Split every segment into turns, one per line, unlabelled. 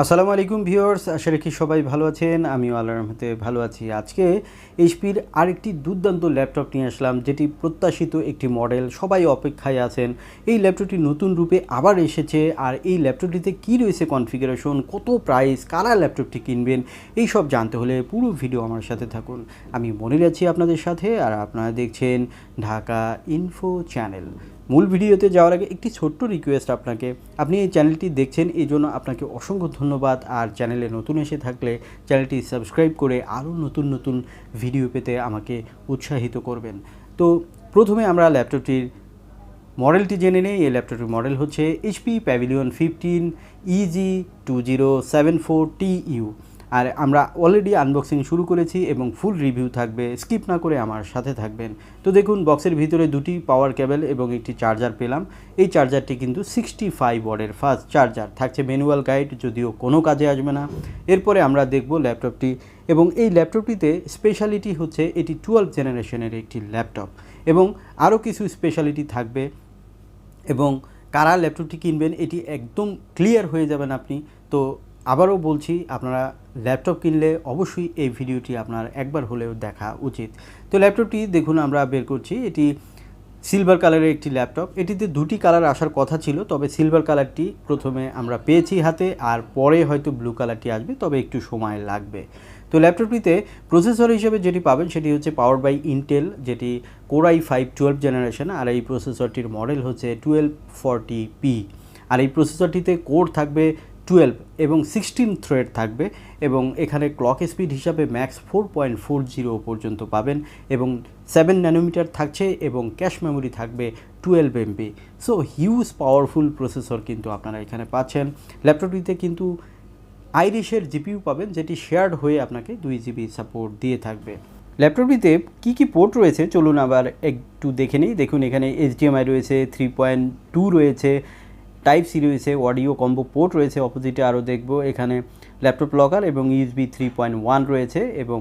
আসসালামু আলাইকুম ভিউয়ার্স, আশা রাখি সবাই ভালো আছেন। আমিও আল্লাহর রহমতে ভালো আছি। আজকে এইচপির আরেকটি দুর্দান্ত ল্যাপটপ নিয়ে আসলাম, যেটি প্রত্যাশিত একটি মডেল, সবাই অপেক্ষায় আছেন। এই ল্যাপটপটি নতুন রূপে আবার এসেছে। আর এই ল্যাপটপটিতে কী রয়েছে কনফিগারেশন, কত প্রাইস, কারা ল্যাপটপটি কিনবেন, এই সব জানতে হলে পুরো ভিডিও আমার সাথে থাকুন। আমি মনির আছি আপনাদের সাথে, আর আপনারা দেখছেন ঢাকা ইনফো চ্যানেল। মূল ভিডিওতে যাওয়ার আগে একটি ছোট্ট রিকোয়েস্ট আপনাকে, আপনি এই চ্যানেলটি দেখছেন এই জন্য আপনাকে অসংখ্য ধন্যবাদ। আর চ্যানেলে নতুন এসে থাকলে চ্যানেলটি সাবস্ক্রাইব করে আরও নতুন নতুন ভিডিও পেতে আমাকে উৎসাহিত করবেন। তো প্রথমে আমরা ল্যাপটপটির মডেলটি জেনে নেই। এই ল্যাপটপটির মডেল হচ্ছে এইচপি প্যাভিলিয়ন 15 EG2074TU। আর আমরা অলরেডি আনবক্সিং শুরু করেছি এবং ফুল রিভিউ থাকবে, স্কিপ না করে আমার সাথে থাকবেন। তো দেখুন, বক্সের ভিতরে দুটি পাওয়ার কেবল এবং একটি চার্জার পেলাম। এই চার্জারটি কিন্তু 65 ওয়াটের ফাস্ট চার্জার থাকছে, ম্যানুয়াল গাইড, যদিও কোনো কাজে আসবে না। এরপরে আমরা দেখব ল্যাপটপটি, এবং এই ল্যাপটপটিতে স্পেশালিটি হচ্ছে এটি 12 জেনারেশনের একটি ল্যাপটপ, এবং আরও কিছু স্পেশালিটি থাকবে। এবং কারা ল্যাপটপটি কিনবেন এটি একদম ক্লিয়ার হয়ে যাবেন আপনি। তো আবারও বলছি, আপনারা ল্যাপটপ কিনলে অবশ্যই এই ভিডিওটি আপনার একবার হলেও দেখা উচিত। তো ল্যাপটপটি দেখুন, আমরা বের করছি। এটি সিলভার কালারের একটি ল্যাপটপ। এটিতে দুটি কালার আসার কথা ছিল, তবে সিলভার কালারটি প্রথমে আমরা পেয়েছি হাতে, আর পরে হয়তো ব্লু কালারটি আসবে, তবে একটু সময় লাগবে। তো ল্যাপটপটিতে প্রসেসর হিসেবে যেটি পাবেন সেটি হচ্ছে পাওয়ার বাই ইন্টেল, যেটি কোর i5 12 জেনারেশন। আর এই প্রসেসরটির মডেল হচ্ছে 1240p। আর এই প্রসেসরটিতে কোর থাকবে 12 এবং 16 থ্রেড থাকবে, এবং এখানে ক্লক স্পিড হিসাবে ম্যাক্স 4.40 পর্যন্ত পাবেন, এবং 7 ন্যানোমিটার থাকছে, এবং ক্যাশ মেমোরি থাকবে 12 MB। So huge powerful processor কিন্তু আপনারা এখানে পাচ্ছেন। ল্যাপটপটিতে কিন্তু আইরিশের জিপিইউ পাবেন, যেটি শেয়ার্ড হয়ে আপনাকে 2 GB সাপোর্ট দিয়ে থাকবে। ল্যাপটপটিতে কী পোর্ট রয়েছে চলুন আবার একটু দেখে নিই। দেখুন, এখানে HDMI রয়েছে, 3.2 রয়েছে, টাইপ সি রয়েছে, অডিও কম্বো পোর্ট রয়েছে। অপোজিটে আরও দেখব, এখানে ল্যাপটপ লকার এবং USB 3.1 রয়েছে, এবং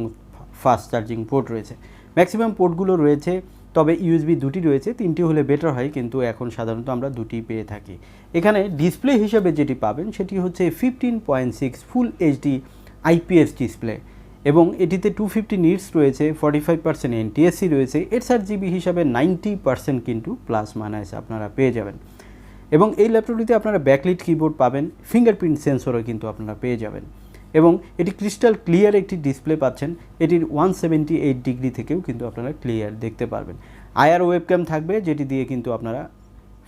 ফাস্ট চার্জিং পোর্ট রয়েছে। ম্যাক্সিমাম পোর্টগুলো রয়েছে, তবে USB দুটি রয়েছে, তিনটি হলে বেটার হয়, কিন্তু এখন সাধারণত আমরা দুটি পেয়ে থাকি। এখানে ডিসপ্লে হিসাবে যেটি পাবেন সেটি হচ্ছে 15.6 ফুল এইচডি IPS ডিসপ্লে, এবং এটিতে 250 নিটস রয়েছে, 45% NTSC রয়েছে। 68GB হিসাবে 90% কিন্তু প্লাস মাইনাস আপনারা পেয়ে যাবেন। এবং এই ল্যাপটপটিতে আপনারা ব্যাকলিট কিবোর্ড পাবেন, ফিঙ্গারপ্রিন্ট সেন্সরও কিন্তু আপনারা পেয়ে যাবেন, এবং এটি ক্রিস্টাল ক্লিয়ার একটি ডিসপ্লে পাচ্ছেন। এটির 178 ডিগ্রি থেকেও কিন্তু আপনারা ক্লিয়ার দেখতে পারবেন। IR ওয়েবক্যাম থাকবে, যেটি দিয়ে কিন্তু আপনারা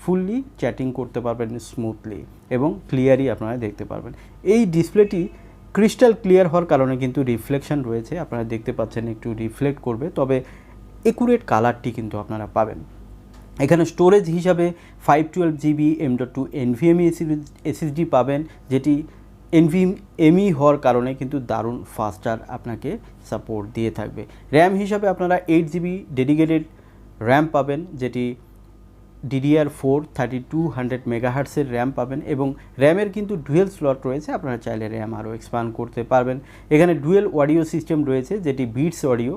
ফুললি চ্যাটিং করতে পারবেন স্মুথলি, এবং ক্লিয়ারই আপনারা দেখতে পারবেন। এই ডিসপ্লেটি ক্রিস্টাল ক্লিয়ার হওয়ার কারণে কিন্তু রিফ্লেকশন রয়েছে, আপনারা দেখতে পাচ্ছেন একটু রিফ্লেক্ট করবে, তবে একুরেট কালারটি কিন্তু আপনারা পাবেন। এখানে স্টোরেজ হিসাবে 512GB M.2 NVMe SSD পাবেন, যেটি NVMe হওয়ার কারণে কিন্তু দারুণ ফাস্টার আপনাকে সাপোর্ট দিয়ে থাকবে। র্যাম হিসাবে আপনারা 8GB ডেডিকেটেড র্যাম পাবেন, যেটি DDR4 3200 মেগাহার্টসের র্যাম পাবেন, এবং র্যামের কিন্তু ডুয়েল স্লট রয়েছে, আপনারা চাইলে র্যাম আরও এক্সপ্যান্ড করতে পারবেন। এখানে ডুয়েল অডিও সিস্টেম রয়েছে, যেটি বিটস অডিও,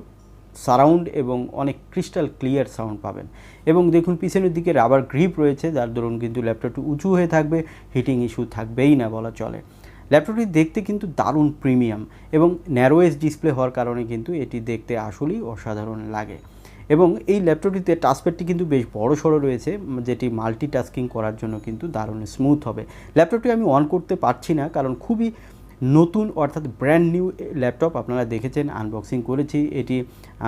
সারাউন্ড এবং অনেক ক্রিস্টাল ক্লিয়ার সাউন্ড পাবেন। এবং দেখুন, পিছনের দিকে রাবার গ্রিপ রয়েছে, যার দরুন কিন্তু ল্যাপটপটি উঁচু হয়ে থাকবে, হিটিং ইস্যু থাকবেই না বলা চলে। ল্যাপটপটি দেখতে কিন্তু দারুণ প্রিমিয়াম, এবং ন্যারোয়েজ ডিসপ্লে হওয়ার কারণে কিন্তু এটি দেখতে আসলেই অসাধারণ লাগে। এবং এই ল্যাপটপটিতে টাচপ্যাডটি কিন্তু বেশ বড় সড়ো রয়েছে, যেটি মাল্টিটাস্কিং করার জন্য কিন্তু দারুণ স্মুথ হবে। ল্যাপটপটি আমি অন করতে পারছি না, কারণ খুবই নতুন, অর্থাৎ ব্র্যান্ড নিউ ল্যাপটপ। আপনারা দেখেছেন, আনবক্সিং করেছি, এটি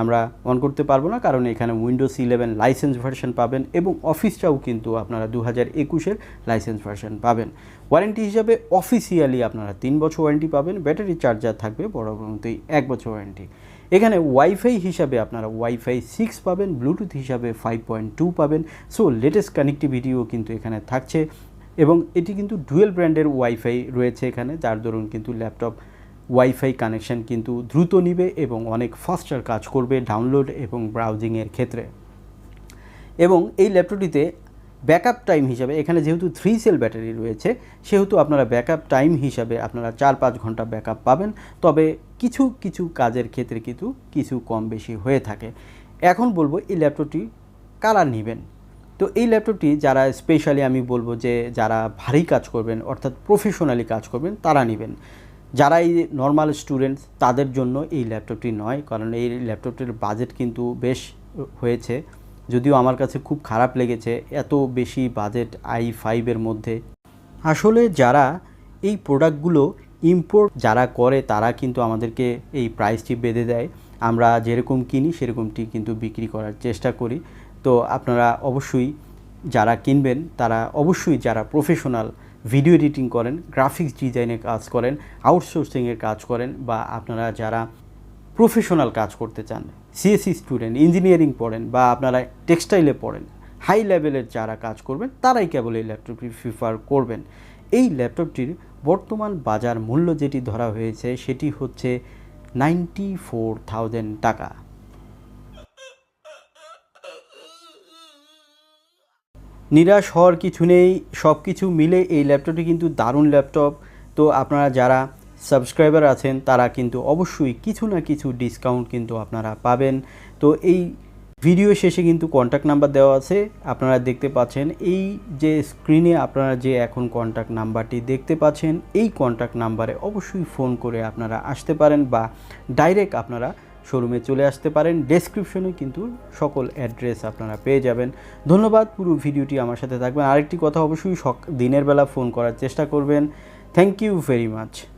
আমরা অন করতে পারবো না, কারণ এখানে উইন্ডোজ 11 লাইসেন্স ভার্সন পাবেন, এবং অফিসটাও কিন্তু আপনারা 2021-এর লাইসেন্স ভার্সন পাবেন। ওয়ারেন্টি হিসাবে অফিসিয়ালি আপনারা 3 বছর ওয়ারেন্টি পাবেন, ব্যাটারি চার্জার থাকবে বরাবরই 1 বছর ওয়ারেন্টি। এখানে ওয়াইফাই হিসাবে আপনারা ওয়াইফাই 6 পাবেন, ব্লুটুথ হিসাবে 5.2 পাবেন। সো লেটেস্ট কানেক্টিভিটিও কিন্তু এখানে থাকছে, এবং এটি কিন্তু ডুয়েল ব্র্যান্ডের ওয়াইফাই রয়েছে এখানে, যার দরুন কিন্তু ল্যাপটপ ওয়াইফাই কানেকশন কিন্তু দ্রুত নিবে এবং অনেক ফাস্টার কাজ করবে ডাউনলোড এবং ব্রাউজিংয়ের ক্ষেত্রে। এবং এই ল্যাপটপটিতে ব্যাকআপ টাইম হিসাবে, এখানে যেহেতু 3 সেল ব্যাটারি রয়েছে, সেহেতু আপনারা ব্যাকআপ টাইম হিসাবে আপনারা 4-5 ঘন্টা ব্যাকআপ পাবেন, তবে কিছু কিছু কাজের ক্ষেত্রে কিন্তু কিছু কম বেশি হয়ে থাকে। এখন বলবো এই ল্যাপটপটি কারা নেবেন। তো এই ল্যাপটপটি যারা স্পেশালি আমি বলবো যে যারা ভারী কাজ করবেন অর্থাৎ প্রফেশনালি কাজ করবেন তারা নেবেন। যারা এই নর্মাল স্টুডেন্টস তাদের জন্য এই ল্যাপটপটি নয়, কারণ এই ল্যাপটপটির বাজেট কিন্তু বেশ হয়েছে, যদিও আমার কাছে খুব খারাপ লেগেছে এত বেশি বাজেট i5-এর মধ্যে। আসলে যারা এই প্রোডাক্টগুলো ইম্পোর্ট যারা করে তারা কিন্তু আমাদেরকে এই প্রাইসটি বেঁধে দেয়, আমরা যেরকম কিনি সেরকমটি কিন্তু বিক্রি করার চেষ্টা করি। তো আপনারা অবশ্যই যারা কিনবেন তারা অবশ্যই যারা প্রফেশনাল ভিডিও এডিটিং করেন, গ্রাফিক্স ডিজাইনের কাজ করেন, আউটসোর্সিংয়ের কাজ করেন, বা আপনারা যারা প্রফেশনাল কাজ করতে চান, সিএসসি স্টুডেন্ট, ইঞ্জিনিয়ারিং পড়েন, বা আপনারা টেক্সটাইলে পড়েন, হাই লেভেলের যারা কাজ করবেন তারাই কেবল এই ল্যাপটপটি প্রিফার করবেন। এই ল্যাপটপটির বর্তমান বাজার মূল্য যেটি ধরা হয়েছে সেটি হচ্ছে 94,000 টাকা। নিরাশ হওয়ার কিছু নেই, সব কিছু মিলে এই ল্যাপটপটি কিন্তু দারুণ ল্যাপটপ। তো আপনারা যারা সাবস্ক্রাইবার আছেন তারা কিন্তু অবশ্যই কিছু না কিছু ডিসকাউন্ট কিন্তু আপনারা পাবেন। তো এই ভিডিও শেষে কিন্তু কন্ট্যাক্ট নাম্বার দেওয়া আছে, আপনারা দেখতে পাচ্ছেন এই যে স্ক্রিনে আপনারা যে এখন কন্ট্যাক্ট নাম্বারটি দেখতে পাচ্ছেন, এই কন্ট্যাক্ট নাম্বারে অবশ্যই ফোন করে আপনারা আসতে পারেন বা ডাইরেক্ট আপনারা শোরুমে চলে আসতে পারেন। ডেসক্রিপশনে কিন্তু সকল অ্যাড্রেস আপনারা পেয়ে যাবেন। ধন্যবাদ, পুরো ভিডিওটি আমার সাথে থাকবেন। আরেকটি কথা, অবশ্যই দিনের বেলা ফোন করার চেষ্টা করবেন। Thank you very much.